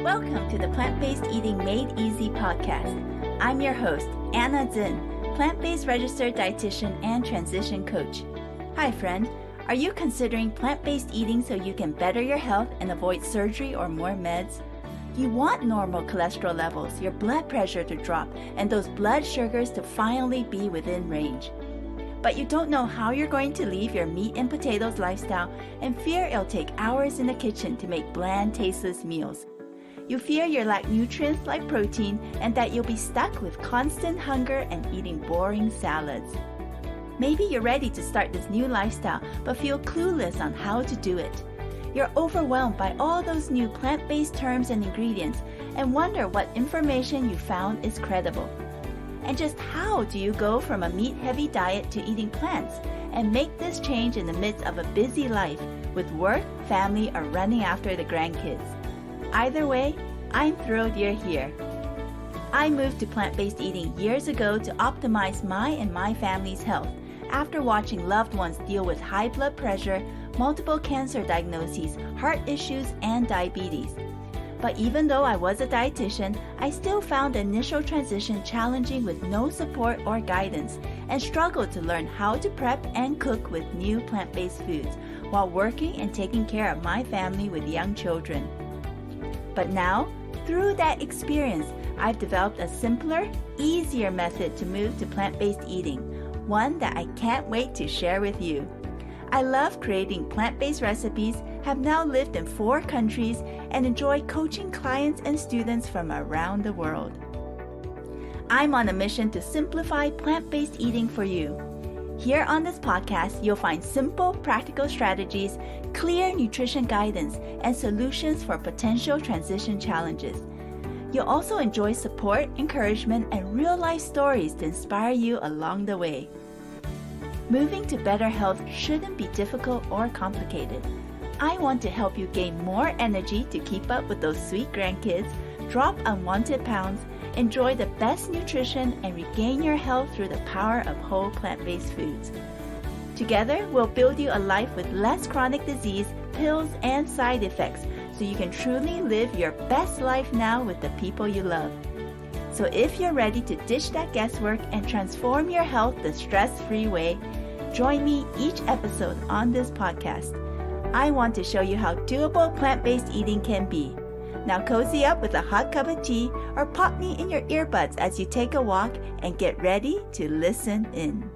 Welcome to the Plant-Based Eating Made Easy podcast. I'm your host, Anna Zinn, plant-based registered dietitian and transition coach. Hi friend, are you considering plant-based eating so you can better your health and avoid surgery or more meds? You want normal cholesterol levels, your blood pressure to drop, and those blood sugars to finally be within range. But you don't know how you're going to leave your meat and potatoes lifestyle and fear it'll take hours in the kitchen to make bland, tasteless meals. You fear you lack nutrients like protein and that you'll be stuck with constant hunger and eating boring salads. Maybe you're ready to start this new lifestyle but feel clueless on how to do it. You're overwhelmed by all those new plant-based terms and ingredients and wonder what information you found is credible. And just how do you go from a meat-heavy diet to eating plants and make this change in the midst of a busy life with work, family, or running after the grandkids? Either way, I'm thrilled you're here. I moved to plant-based eating years ago to optimize my and my family's health after watching loved ones deal with high blood pressure, multiple cancer diagnoses, heart issues, and diabetes. But even though I was a dietitian, I still found the initial transition challenging with no support or guidance and struggled to learn how to prep and cook with new plant-based foods while working and taking care of my family with young children. But now, through that experience, I've developed a simpler, easier method to move to plant-based eating, one that I can't wait to share with you. I love creating plant-based recipes, have now lived in 4 countries, and enjoy coaching clients and students from around the world. I'm on a mission to simplify plant-based eating for you. Here on this podcast, you'll find simple, practical strategies, clear nutrition guidance, and solutions for potential transition challenges. You'll also enjoy support, encouragement, and real-life stories to inspire you along the way. Moving to better health shouldn't be difficult or complicated. I want to help you gain more energy to keep up with those sweet grandkids, drop unwanted pounds, enjoy the best nutrition, and regain your health through the power of whole plant-based foods. Together, we'll build you a life with less chronic disease, pills, and side effects so you can truly live your best life now with the people you love. So if you're ready to ditch that guesswork and transform your health the stress-free way, join me each episode on this podcast. I want to show you how doable plant-based eating can be. Now cozy up with a hot cup of tea or pop me in your earbuds as you take a walk and get ready to listen in.